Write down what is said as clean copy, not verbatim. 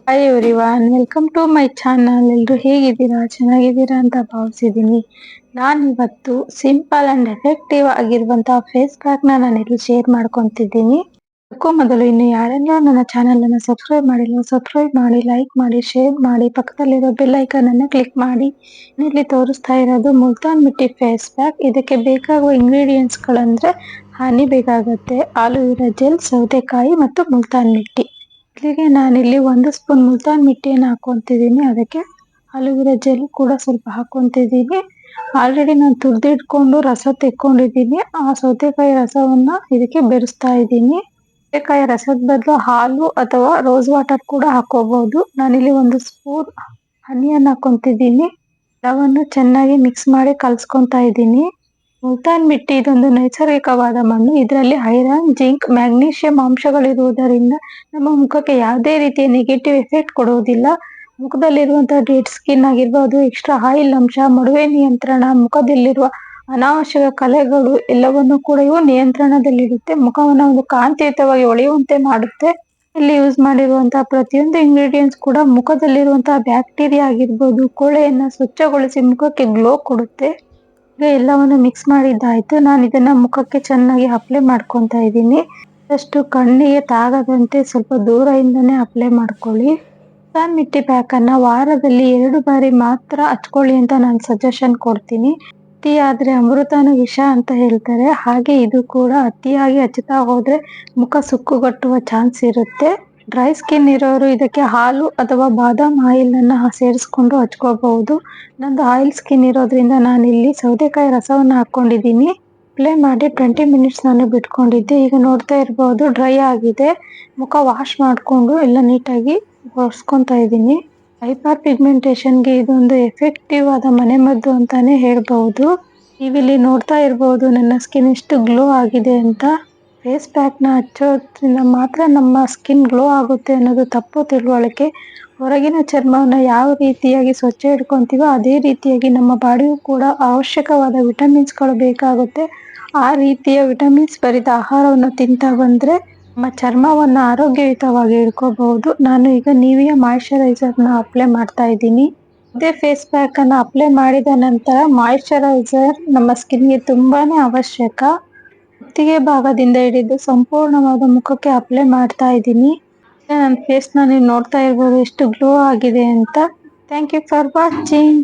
Hi everyone, welcome to my channel. ಎಲ್ಲರೂ ಹೇಗಿದ್ದೀರಾ? ಚೆನ್ನಾಗಿದ್ದೀರಾ ಅಂತ ಭಾವಿಸಿದ್ದೀನಿ. ಇವತ್ತು ಸಿಂಪಲ್ ಆ್ಯಂಡ್ ಎಫೆಕ್ಟಿವ್ ಆಗಿರುವಂತಹ ಫೇಸ್ ಪ್ಯಾಕ್ನ ನಾನಿಲ್ಲಿ ಶೇರ್ ಮಾಡ್ಕೊತಿದ್ದೀನಿ. ಅದಕ್ಕೂ ಮೊದಲು ಇನ್ನು ಯಾರೆಲ್ಲ ನನ್ನ ಚಾನಲನ್ನು ಸಬ್ಸ್ಕ್ರೈಬ್ ಮಾಡಿಲ್ಲ, ಸಬ್ಸ್ಕ್ರೈಬ್ ಮಾಡಿ, ಲೈಕ್ ಮಾಡಿ, ಶೇರ್ ಮಾಡಿ, ಪಕ್ಕದಲ್ಲಿರೋ ಬೆಲ್ ಐಕಾನ್ ಅನ್ನು ಕ್ಲಿಕ್ ಮಾಡಿ. ಇಲ್ಲಿ ತೋರಿಸ್ತಾ ಇರೋದು ಮುಲ್ತಾನ್ ಮಿಟ್ಟಿ ಫೇಸ್ ಪ್ಯಾಕ್. ಇದಕ್ಕೆ ಬೇಕಾಗುವ ಇಂಗ್ರೀಡಿಯೆಂಟ್ಸ್ಗಳಂದ್ರೆ ಹನಿ ಬೇಕಾಗುತ್ತೆ, ಆಲೂವೆರಾ ಜೆಲ್, ಸೌತೆಕಾಯಿ ಮತ್ತು ಮುಲ್ತಾನ್ ಮಿಟ್ಟಿ. ಇಲ್ಲಿಗೆ ನಾನಿಲ್ಲಿ 1 ಸ್ಪೂನ್ ಮುಲ್ತಾನ್ ಮಿಟ್ಟಿಯನ್ನು ಹಾಕೊಂತಿದ್ದೀನಿ. ಅದಕ್ಕೆ ಆಲೂವೆರಾ ಜೆಲ್ ಕೂಡ ಸ್ವಲ್ಪ ಹಾಕೊಂತಿದ್ದೀನಿ. ಆಲ್ರೆಡಿ ನಾನು ತುರಿದಿಟ್ಕೊಂಡು ರಸ ತೆಕ್ಕೊಂಡಿದ್ದೀನಿ. ಆ ಸೌತೆಕಾಯಿ ರಸವನ್ನ ಇದಕ್ಕೆ ಬೆರೆಸ್ತಾ ಇದ್ದೀನಿ. ಸೌತೆಕಾಯಿ ರಸದ ಬದಲು ಹಾಲು ಅಥವಾ ರೋಸ್ ವಾಟರ್ ಕೂಡ ಹಾಕೋಬಹುದು. ನಾನಿಲ್ಲಿ 1 ಸ್ಪೂನ್ ಹನಿಯನ್ನು ಹಾಕೊಂತಿದ್ದೀನಿ. ಎಲ್ಲವನ್ನು ಚೆನ್ನಾಗಿ ಮಿಕ್ಸ್ ಮಾಡಿ ಕಲ್ಸ್ಕೊತಾ ಇದ್ದೀನಿ. ಮುಲ್ತಾನ್ ಮಿಟ್ಟಿ ಇದೊಂದು ನೈಸರ್ಗಿಕವಾದ ಮಣ್ಣು. ಇದರಲ್ಲಿ ಐರನ್, ಜಿಂಕ್, ಮ್ಯಾಗ್ನೀಷಿಯಂ ಅಂಶಗಳಿರುವುದರಿಂದ ನಮ್ಮ ಮುಖಕ್ಕೆ ಯಾವುದೇ ರೀತಿಯ ನೆಗೆಟಿವ್ ಎಫೆಕ್ಟ್ ಕೊಡುವುದಿಲ್ಲ. ಮುಖದಲ್ಲಿರುವಂತಹ ಡೆಡ್ ಸ್ಕಿನ್ ಆಗಿರ್ಬೋದು, ಎಕ್ಸ್ಟ್ರಾ ಆಯಿಲ್ ಅಂಶ, ಮೊಡವೆ ನಿಯಂತ್ರಣ, ಮುಖದಲ್ಲಿರುವ ಅನಾವಶ್ಯಕ ಕಲೆಗಳು ಎಲ್ಲವನ್ನು ಕೂಡ ಇವು ನಿಯಂತ್ರಣದಲ್ಲಿರುತ್ತೆ. ಮುಖವನ್ನು ಒಂದು ಕಾಂತಿಯುತವಾಗಿ ಹೊಳೆಯುವಂತೆ ಮಾಡುತ್ತೆ. ಇಲ್ಲಿ ಯೂಸ್ ಮಾಡಿರುವಂತಹ ಪ್ರತಿಯೊಂದು ಇಂಗ್ರೀಡಿಯೆಂಟ್ಸ್ ಕೂಡ ಮುಖದಲ್ಲಿರುವಂತಹ ಬ್ಯಾಕ್ಟೀರಿಯಾ ಆಗಿರ್ಬೋದು, ಕೊಳೆಯನ್ನ ಸ್ವಚ್ಛಗೊಳಿಸಿ ಮುಖಕ್ಕೆ ಗ್ಲೋ ಕೊಡುತ್ತೆ. ಈಗ ಎಲ್ಲವನ್ನು ಮಿಕ್ಸ್ ಮಾಡಿದ್ದಾಯ್ತು. ನಾನು ಇದನ್ನ ಮುಖಕ್ಕೆ ಚೆನ್ನಾಗಿ ಅಪ್ಲೈ ಮಾಡ್ಕೊತಾ ಇದ್ದೀನಿ. ಅಷ್ಟು ಕಣ್ಣಿಗೆ ತಾಗದಂತೆ ಸ್ವಲ್ಪ ದೂರದಿಂದನೇ ಅಪ್ಲೈ ಮಾಡ್ಕೊಳ್ಳಿ. ಮುಲ್ತಾನ್ ಮಿಟ್ಟಿ ಪ್ಯಾಕ್ ಅನ್ನ ವಾರದಲ್ಲಿ 2 ಬಾರಿ ಮಾತ್ರ ಹಚ್ಕೊಳ್ಳಿ ಅಂತ ನಾನು ಸಜೆಷನ್ ಕೊಡ್ತೀನಿ. ಅತಿಯಾದ್ರೆ ಅಮೃತನೂ ವಿಷ ಅಂತ ಹೇಳ್ತಾರೆ. ಹಾಗೆ ಇದು ಕೂಡ ಅತಿಯಾಗಿ ಹಚ್ಚುತ್ತಾ ಹೋದ್ರೆ ಮುಖ ಸುಕ್ಕುಗಟ್ಟುವ ಚಾನ್ಸ್ ಇರುತ್ತೆ. ಡ್ರೈ ಸ್ಕಿನ್ ಇರೋರು ಇದಕ್ಕೆ ಹಾಲು ಅಥವಾ ಬಾದಾಮ್ ಆಯಿಲ್ ಅನ್ನ ಸೇರಿಸ್ಕೊಂಡು ಹಚ್ಕೋಬಹುದು. ನಂದು ಆಯಿಲ್ ಸ್ಕಿನ್ ಇರೋದ್ರಿಂದ ನಾನಿಲ್ಲಿ ಸೌತೆಕಾಯಿ ರಸವನ್ನ ಹಾಕೊಂಡಿದ್ದೀನಿ. ಅಪ್ಲೈ ಮಾಡಿ 20 ಮಿನಿಟ್ಸ್ ನಾನು ಬಿಟ್ಕೊಂಡಿದ್ದೆ. ಈಗ ನೋಡ್ತಾ ಇರಬಹುದು ಡ್ರೈ ಆಗಿದೆ. ಮುಖ ವಾಶ್ ಮಾಡಿಕೊಂಡು ಎಲ್ಲ ನೀಟಾಗಿ ಒರೆಸ್ಕೊತಾ ಇದ್ದೀನಿ. ಹೈಪರ್ ಪಿಗ್ಮೆಂಟೇಷನ್ಗೆ ಇದೊಂದು ಎಫೆಕ್ಟಿವ್ ಆದ ಮನೆಮದ್ದು ಅಂತಾನೆ ಹೇಳ್ಬಹುದು. ನೀವಿಲ್ಲಿ ನೋಡ್ತಾ ಇರಬಹುದು ನನ್ನ ಸ್ಕಿನ್ ಎಷ್ಟು ಗ್ಲೋ ಆಗಿದೆ ಅಂತ. ಫೇಸ್ ಪ್ಯಾಕ್ನ ಹಚ್ಚೋದ್ರಿಂದ ಮಾತ್ರ ನಮ್ಮ ಸ್ಕಿನ್ ಗ್ಲೋ ಆಗುತ್ತೆ ಅನ್ನೋದು ತಪ್ಪು ತಿಳುವಳಿಕೆ. ಹೊರಗಿನ ಚರ್ಮವನ್ನು ಯಾವ ರೀತಿಯಾಗಿ ಸ್ವಚ್ಛ ಇಟ್ಕೊಂತೀವೋ ಅದೇ ರೀತಿಯಾಗಿ ನಮ್ಮ ಬಾಡಿಗೂ ಕೂಡ ಅವಶ್ಯಕವಾದ ವಿಟಮಿನ್ಸ್ಗಳು ಬೇಕಾಗುತ್ತೆ. ಆ ರೀತಿಯ ವಿಟಮಿನ್ಸ್ ಭರಿತ ಆಹಾರವನ್ನು ತಿಂತಾ ಬಂದ್ರೆ ನಮ್ಮ ಚರ್ಮವನ್ನು ಆರೋಗ್ಯಯುತವಾಗಿ ಇಟ್ಕೋಬಹುದು. ನಾನು ಈಗ ನಿವಿಯಾ ಮಾಯಿಶ್ಚರೈಸರ್ನ ಅಪ್ಲೈ ಮಾಡ್ತಾ ಇದ್ದೀನಿ. ಇದೇ ಫೇಸ್ ಪ್ಯಾಕ್ ಅನ್ನು ಅಪ್ಲೈ ಮಾಡಿದ ನಂತರ ಮಾಯಿಶ್ಚರೈಸರ್ ನಮ್ಮ ಸ್ಕಿನ್ಗೆ ತುಂಬಾನೇ ಅವಶ್ಯಕ. ಕುತ್ತಿಗೆ ಭಾಗದಿಂದ ಹಿಡಿದು ಸಂಪೂರ್ಣವಾದ ಮುಖಕ್ಕೆ ಅಪ್ಲೈ ಮಾಡ್ತಾ ಇದ್ದೀನಿ. ನನ್ನ ಫೇಸ್ನ ನೀವು ನೋಡ್ತಾ ಇರ್ಬೋದು ಎಷ್ಟು ಗ್ಲೋ ಆಗಿದೆ ಅಂತ. Thank you for watching.